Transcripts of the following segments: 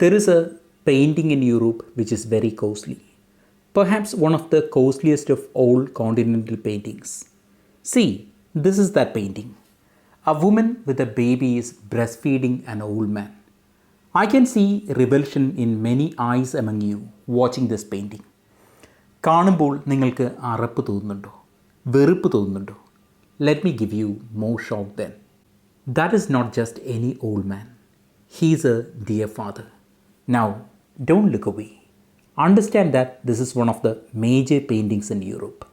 There is a painting in Europe which is very costly, perhaps one of the costliest of all continental paintings. See, this is that painting. A woman with a baby is breastfeeding an old man. I can see revulsion in many eyes among you watching this painting. കാണുമ്പോൾ നിങ്ങൾക്ക് അറപ്പ് തോന്നുന്നുണ്ടോ, വെറുപ്പ് തോന്നുന്നുണ്ടോ? Let me give you more shock then. That is not just any old man. He is a dear father. Now, don't look away. Understand that this is one of the major paintings in Europe.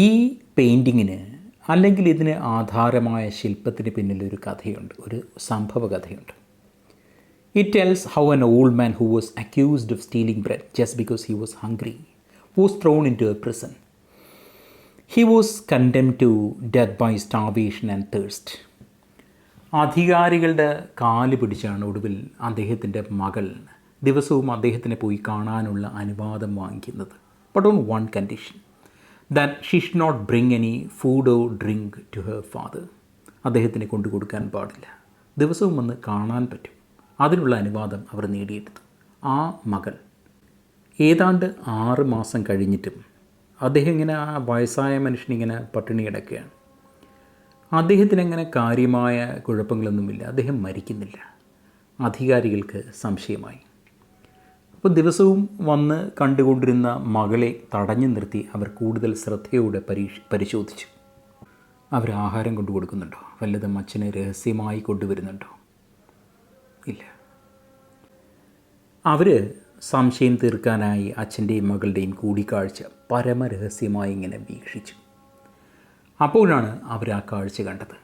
ഈ പെയിൻറ്റിങ്ങിന് അല്ലെങ്കിൽ ഇതിന് ആധാരമായ ശില്പത്തിന് പിന്നിലൊരു കഥയുണ്ട്, ഒരു സംഭവ കഥയുണ്ട്. It tells how an old man who was accused of stealing bread just because he was hungry was thrown into a prison. He was condemned to death by starvation and thirst. അധികാരികളുടെ കാല് പിടിച്ചാണ് ഒടുവിൽ അദ്ദേഹത്തിൻ്റെ മകൾ ദിവസവും അദ്ദേഹത്തിനെ പോയി കാണാനുള്ള അനുവാദം വാങ്ങിക്കുന്നത്. But on one condition, that she should not bring any food or drink to her father. അദ്ദേഹത്തിന് കൊണ്ടു കൊടുക്കാൻ പാടില്ല, ദിവസവും വന്ന് കാണാൻ പറ്റും. അതിനുള്ള അനുവാദം അവർ നേടിയെടുത്തു. ആ മകൾ ഏതാണ്ട് 6 മാസം കഴിഞ്ഞിട്ടും അദ്ദേഹം ഇങ്ങനെ ആ വയസ്സായ മനുഷ്യനിങ്ങനെ പട്ടിണി കിടക്കുകയാണ്. അദ്ദേഹത്തിനങ്ങനെ കാര്യമായ കുഴപ്പങ്ങളൊന്നുമില്ല, അദ്ദേഹം മരിക്കുന്നില്ല. അധികാരികൾക്ക് സംശയമായി. അപ്പോൾ ദിവസവും വന്ന് കണ്ടുകൊണ്ടിരുന്ന മകളെ തടഞ്ഞു നിർത്തി അവർ കൂടുതൽ ശ്രദ്ധയോടെ പരിശോധിച്ചു. അവർ ആഹാരം കൊണ്ടു കൊടുക്കുന്നുണ്ടോ, വല്ലതും അച്ഛനെ രഹസ്യമായി കൊണ്ടുവരുന്നുണ്ടോ? ഇല്ല. അവർ സംശയം തീർക്കാനായി അച്ഛൻ്റെയും മകളുടെയും കൂടിക്കാഴ്ച പരമരഹസ്യമായി ഇങ്ങനെ വീക്ഷിച്ചു. അപ്പോഴാണ് അവർ ആ കാഴ്ച കണ്ടത്.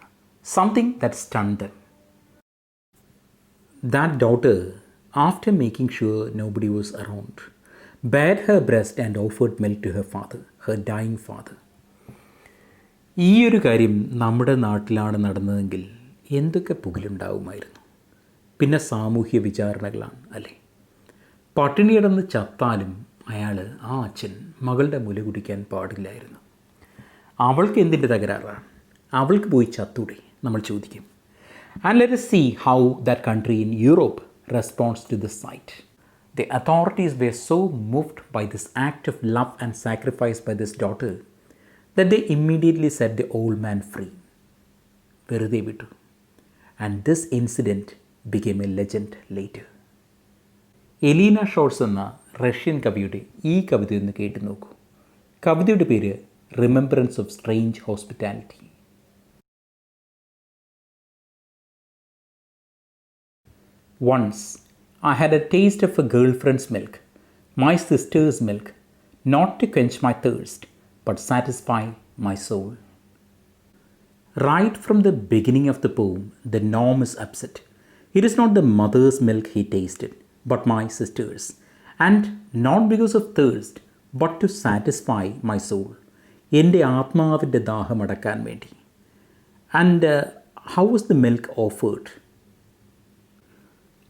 Something that stunt dum. That daughter, after making sure nobody was around, bared her breast and offered milk to her father, her dying father. ഈ ഒരു കാര്യം നമ്മുടെ നാട്ടിലാണ് നടന്നതെങ്കിൽ എന്തൊക്കെ പുകിലുണ്ടാവുമായിരുന്നു. പിന്നെ സാമൂഹ്യ വിചാരണകളാണ് അല്ലേ. പട്ടിണി കിടന്ന് ചത്താലും അയാൾ, ആ അച്ഛൻ, മകളുടെ മുല കുടിക്കാൻ പാടില്ലായിരുന്നു. അവൾക്ക് എന്തിൻ്റെ തകരാറാണ്? അവൾക്ക് പോയി ചത്തൂടെ, നമ്മൾ ചോദിക്കും. And let us see how that country in Europe responds to this sight. The authorities were so moved by this act of love and sacrifice by this daughter that they immediately set the old man free. വെറുതെ വിട്ടു. And this incident became a legend later. Elena Shvarts എന്ന Russian കവിയുടെ ഈ കവിതയൊന്ന് കേട്ടു നോക്കൂ. കവിതയുടെ പേര് Remembrance of Strange Hospitality. Once I had a taste of a girlfriend's milk, my sister's milk, not to quench my thirst, but satisfy my soul. Right from the beginning of the poem, the norm is upset. It is not the mother's milk he tasted, but my sister's, and not because of thirst, but to satisfy my soul. എൻ്റെ ആത്മാവിൻ്റെ ദാഹം അടക്കാൻ വേണ്ടി. And how was the milk offered?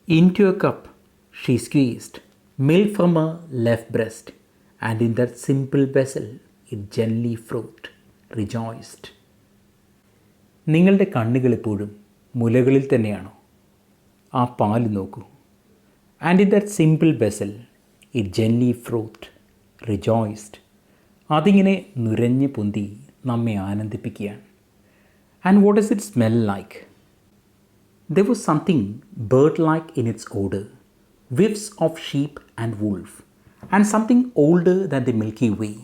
Into a cup she squeezed milk from her left breast, and in that simple vessel it gently frothed, rejoiced. നിങ്ങളുടെ കണ്ണുകൾ എപ്പോഴും മുലകളിൽ തന്നെയാണോ? ആ പാല് നോക്കൂ. And in that simple vessel it gently frothed, rejoiced. അതിങ്ങനെ നുരഞ്ഞ് പൊന്തി നമ്മെ ആനന്ദിപ്പിക്കുകയാണ്. And what does it smell like? There was something bird-like in its odor, whiffs of sheep and wolf, and something older than the Milky Way.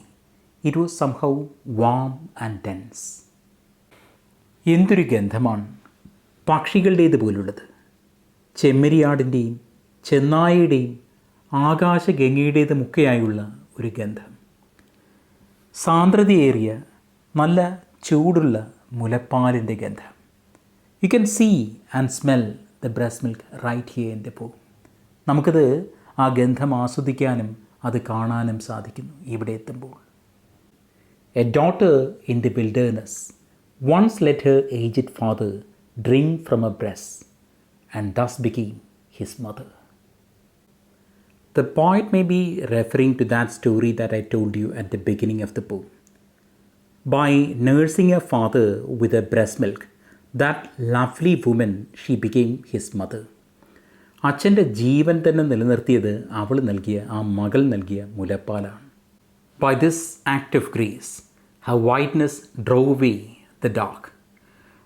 It was somehow warm and dense. എന്തൊരു ഗന്ധമാണ് പക്ഷികളുടേതുപോലുള്ളത്. ചെമ്മരിയാടിൻ്റെയും ചെന്നായയുടെയും ആകാശഗംഗയുടേതുമൊക്കെയായുള്ള ഒരു ഗന്ധം. സാന്ദ്രതയേറിയ നല്ല ചൂടുള്ള മുലപ്പാലിൻ്റെ ഗന്ധം. You can see and smell the breast milk right here in the poem. നമുക്കത് ആ ഗന്ധം ആസ്വദിക്കാനും അത് കാണാനും സാധിക്കുന്നു ഇവിടെ എത്തുമ്പോൾ. A daughter in the wilderness once let her aged father drink from her breast and thus became his mother. The poet may be referring to that story that I told you at the beginning of the poem. By nursing her father with her breast milk, that lovely woman, she became his mother. അച്ഛൻ്റെ ജീവൻ തന്നെ നിലനിർത്തിയത് അവൾ നൽകിയ ആ മകൾ നൽകിയ മുലപ്പാലാണ്. By this act of grace, her whiteness drove away the dark.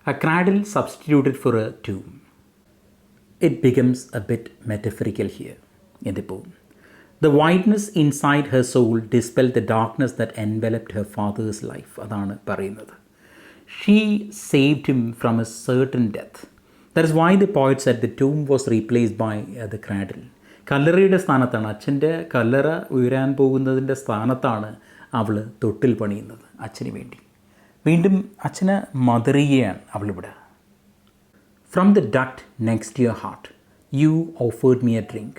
A cradle substituted for a tomb. It becomes a bit metaphorical here in the poem. The whiteness inside her soul dispelled the darkness that enveloped her father's life. അതാണ് പറയുന്നത്. She saved him from a certain death. That is why the poet said the tomb was replaced by the cradle. കല്ലറയുടെ സ്ഥാനത്താണ്, അച്ഛൻ്റെ കല്ലറ ഉയരാൻ പോകുന്നതിൻ്റെ സ്ഥാനത്താണ് അവൾ തൊട്ടിൽ പണിയുന്നത് അച്ഛന് വേണ്ടി. വീണ്ടും അച്ഛനെ മദറിയാണ് അവളിവിടെ. From the duct next to your heart, you offered me a drink.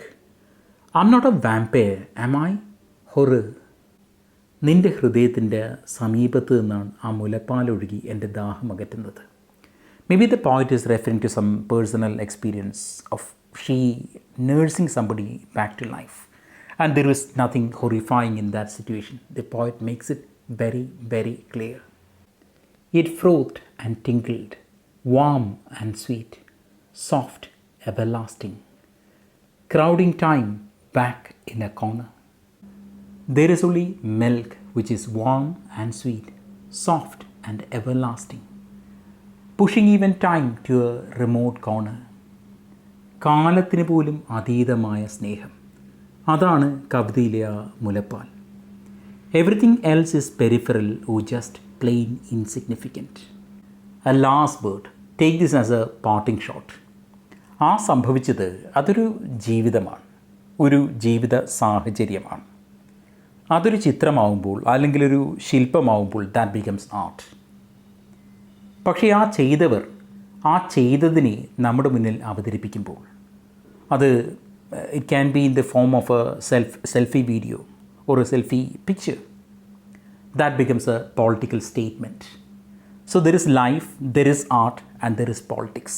I'm not a vampire, am I? Horror. നിൻ്റെ ഹൃദയത്തിൻ്റെ സമീപത്ത് നിന്നാണ് ആ മുലപ്പാലൊഴുകി എൻ്റെ ദാഹം അകറ്റുന്നത്. Maybe the poet is referring to some personal experience of she nursing somebody back to life. And there is nothing horrifying in that situation. The poet makes it very, very clear. It frothed and tinkled, warm and sweet, soft, everlasting, crowding time back in a corner. There is only milk which is warm and sweet, soft and everlasting, pushing even time to a remote corner. കാലത്തിന് പോലും അതീതമായ സ്നേഹം, അതാണ് കവിതയിലെ ആ മുലപ്പാൽ. Everything else is peripheral or just plain insignificant. A last word, take this as a parting shot. ആ സംഭവിച്ചത് അതൊരു ജീവിതമാണ്, ഒരു ജീവിത സാഹചര്യമാണ്. അതൊരു ചിത്രമാവുമ്പോൾ അല്ലെങ്കിൽ ഒരു ശില്പമാവുമ്പോൾ ദാറ്റ് ബിക്കംസ് ആർട്ട്. പക്ഷേ ആ ചെയ്തവർ ആ ചെയ്തതിനെ നമ്മുടെ മുന്നിൽ അവതരിപ്പിക്കുമ്പോൾ അത് it can be in the form of A selfie video or A selfie picture. That becomes A political statement. So there is life, there is art, and there is politics.